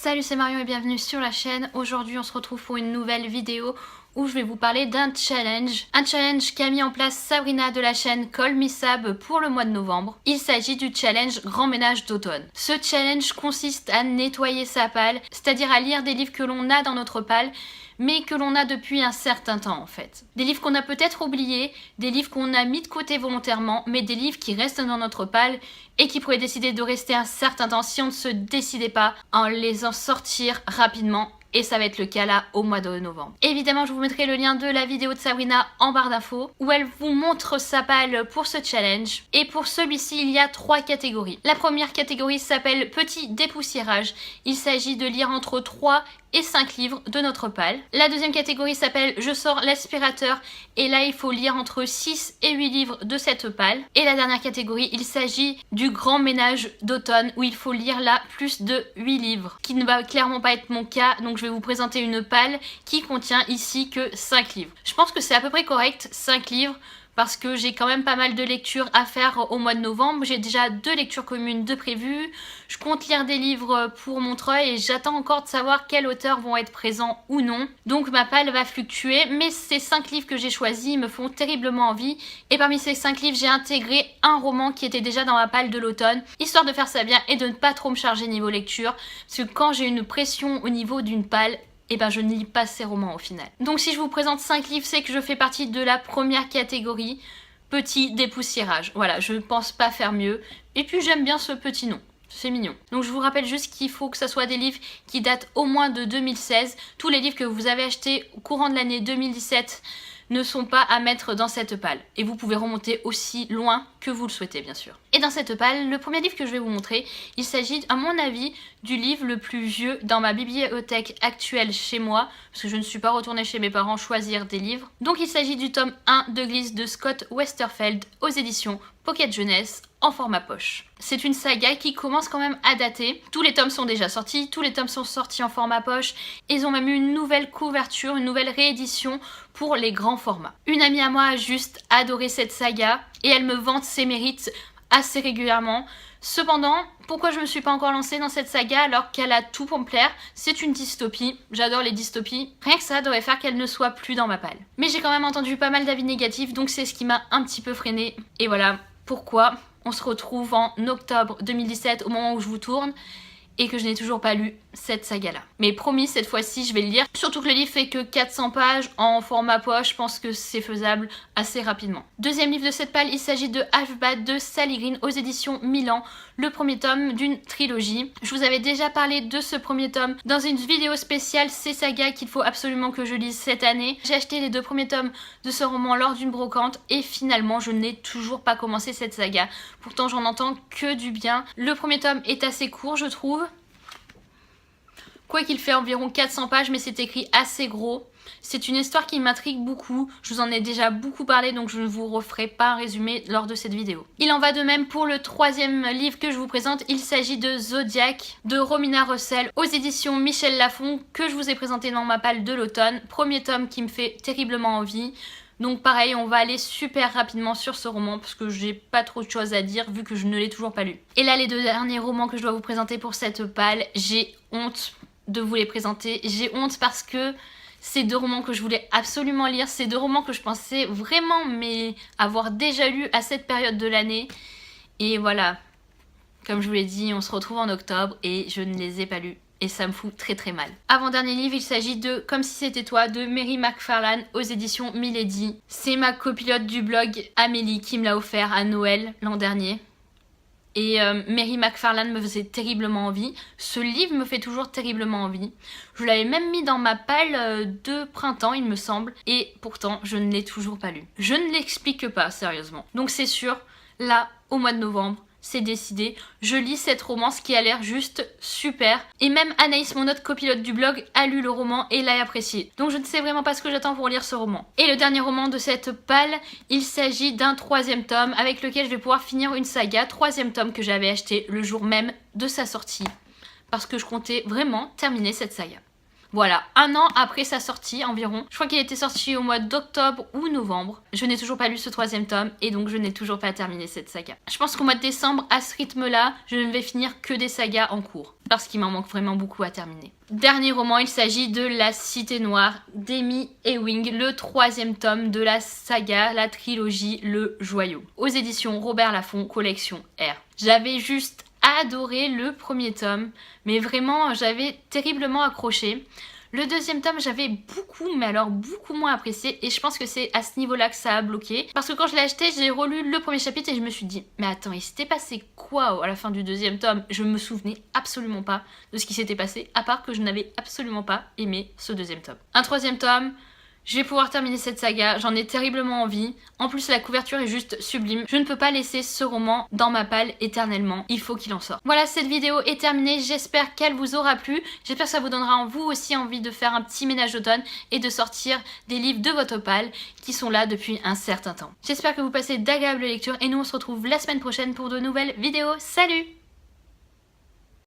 Salut, c'est Marion et bienvenue sur la chaîne. Aujourd'hui on se retrouve pour une nouvelle vidéo où je vais vous parler d'un challenge. Un challenge qu'a mis en place Sabrina de la chaîne Call Me Sab pour le mois de novembre. Il s'agit du challenge Grand Ménage d'automne. Ce challenge consiste à nettoyer sa palle, c'est-à-dire à lire des livres que l'on a dans notre palle, mais que l'on a depuis un certain temps en fait. Des livres qu'on a peut-être oubliés, des livres qu'on a mis de côté volontairement, mais des livres qui restent dans notre palle et qui pourraient décider de rester un certain temps si on ne se décidait pas à les en sortir rapidement. Et ça va être le cas là au mois de novembre. Évidemment, je vous mettrai le lien de la vidéo de Sabrina en barre d'infos où elle vous montre sa palle pour ce challenge. Et pour celui-ci, il y a 3 catégories. La première catégorie s'appelle Petit dépoussiérage. Il s'agit de lire entre 3 et 5 livres de notre palle. La deuxième catégorie s'appelle Je sors l'aspirateur et là il faut lire entre 6 et 8 livres de cette palle. Et la dernière catégorie, il s'agit du grand ménage d'automne où il faut lire là plus de 8 livres, qui ne va clairement pas être mon cas, donc je vais vous présenter une palle qui contient ici que 5 livres. Je pense que c'est à peu près correct, 5 livres, parce que j'ai quand même pas mal de lectures à faire au mois de novembre. J'ai déjà 2 lectures communes de prévues. Je compte lire des livres pour Montreuil et j'attends encore de savoir quels auteurs vont être présents ou non. Donc ma palle va fluctuer, mais ces 5 livres que j'ai choisis me font terriblement envie. Et parmi ces 5 livres, j'ai intégré un roman qui était déjà dans ma palle de l'automne, histoire de faire ça bien et de ne pas trop me charger niveau lecture. Parce que quand j'ai une pression au niveau d'une palle, et ben je ne lis pas ces romans au final. Donc si je vous présente 5 livres, c'est que je fais partie de la première catégorie, petit dépoussiérage. Voilà, je ne pense pas faire mieux. Et puis j'aime bien ce petit nom. C'est mignon. Donc je vous rappelle juste qu'il faut que ce soit des livres qui datent au moins de 2016. Tous les livres que vous avez achetés au courant de l'année 2017 ne sont pas à mettre dans cette palle. Et vous pouvez remonter aussi loin que vous le souhaitez bien sûr. Et dans cette palle, le premier livre que je vais vous montrer, il s'agit à mon avis du livre le plus vieux dans ma bibliothèque actuelle chez moi, parce que je ne suis pas retournée chez mes parents choisir des livres. Donc il s'agit du tome 1 de Glisse de Scott Westerfeld aux éditions Pocket Jeunesse en format poche. C'est une saga qui commence quand même à dater. Tous les tomes sont déjà sortis, tous les tomes sont sortis en format poche. Ils ont même eu une nouvelle couverture, une nouvelle réédition pour les grands formats. Une amie à moi a juste adoré cette saga et elle me vante ses mérites assez régulièrement. Cependant, pourquoi je me suis pas encore lancée dans cette saga alors qu'elle a tout pour me plaire? C'est une dystopie, j'adore les dystopies. Rien que ça devrait faire qu'elle ne soit plus dans ma palle. Mais j'ai quand même entendu pas mal d'avis négatifs, donc c'est ce qui m'a un petit peu freinée. Et voilà pourquoi on se retrouve en octobre 2017 au moment où je vous tourne et que je n'ai toujours pas lu cette saga-là. Mais promis, cette fois-ci, je vais le lire. Surtout que le livre fait que 400 pages en format poche, je pense que c'est faisable assez rapidement. Deuxième livre de cette palle, il s'agit de Half-Bad de Sally Green aux éditions Milan, le premier tome d'une trilogie. Je vous avais déjà parlé de ce premier tome dans une vidéo spéciale, ces sagas qu'il faut absolument que je lise cette année. J'ai acheté les 2 premiers tomes de ce roman lors d'une brocante et finalement, je n'ai toujours pas commencé cette saga. Pourtant, j'en entends que du bien. Le premier tome est assez court, je trouve. Quoi qu'il fait environ 400 pages, mais c'est écrit assez gros. C'est une histoire qui m'intrigue beaucoup. Je vous en ai déjà beaucoup parlé, donc je ne vous referai pas un résumé lors de cette vidéo. Il en va de même pour le 3e livre que je vous présente. Il s'agit de Zodiac de Romina Russell aux éditions Michel Lafon que je vous ai présenté dans ma palle de l'automne. Premier tome qui me fait terriblement envie. Donc pareil, on va aller super rapidement sur ce roman parce que j'ai pas trop de choses à dire vu que je ne l'ai toujours pas lu. Et là, les 2 derniers romans que je dois vous présenter pour cette palle, j'ai honte de vous les présenter. J'ai honte parce que c'est 2 romans que je voulais absolument lire. C'est 2 romans que je pensais vraiment mais avoir déjà lu à cette période de l'année. Et voilà, comme je vous l'ai dit, on se retrouve en octobre et je ne les ai pas lus. Et ça me fout très très mal. Avant-dernier livre, il s'agit de Comme si c'était toi de Mary McFarlane aux éditions Milady. C'est ma copilote du blog Amélie qui me l'a offert à Noël l'an dernier. Et Mary McFarlane me faisait terriblement envie. Ce livre me fait toujours terriblement envie. Je l'avais même mis dans ma palle de printemps, il me semble. Et pourtant, je ne l'ai toujours pas lu. Je ne l'explique pas, sérieusement. Donc c'est sûr, là, au mois de novembre, c'est décidé. Je lis cette romance qui a l'air juste super. Et même Anaïs, mon autre copilote du blog, a lu le roman et l'a apprécié. Donc je ne sais vraiment pas ce que j'attends pour lire ce roman. Et le dernier roman de cette palle, il s'agit d'un 3e tome avec lequel je vais pouvoir finir une saga. 3e tome que j'avais acheté le jour même de sa sortie. Parce que je comptais vraiment terminer cette saga. Voilà, un an après sa sortie environ. Je crois qu'il était sorti au mois d'octobre ou novembre. Je n'ai toujours pas lu ce 3e tome et donc je n'ai toujours pas terminé cette saga. Je pense qu'au mois de décembre, à ce rythme-là, je ne vais finir que des sagas en cours parce qu'il m'en manque vraiment beaucoup à terminer. Dernier roman, il s'agit de La Cité Noire d'Amy Ewing, le 3e tome de la saga, la trilogie Le Joyau, aux éditions Robert Laffont, collection R. J'avais juste adoré le 1er tome, mais vraiment j'avais terriblement accroché. Le 2e tome, j'avais beaucoup, mais alors beaucoup moins apprécié et je pense que c'est à ce niveau-là que ça a bloqué. Parce que quand je l'ai acheté, j'ai relu le 1er chapitre et je me suis dit « Mais attends, il s'était passé quoi à la fin du 2e tome ?» Je me souvenais absolument pas de ce qui s'était passé, à part que je n'avais absolument pas aimé ce 2e tome. Un 3e tome, je vais pouvoir terminer cette saga, j'en ai terriblement envie. En plus, la couverture est juste sublime. Je ne peux pas laisser ce roman dans ma palle éternellement. Il faut qu'il en sorte. Voilà, cette vidéo est terminée. J'espère qu'elle vous aura plu. J'espère que ça vous donnera vous aussi envie de faire un petit ménage d'automne et de sortir des livres de votre palle qui sont là depuis un certain temps. J'espère que vous passez d'agréables lectures et nous on se retrouve la semaine prochaine pour de nouvelles vidéos. Salut!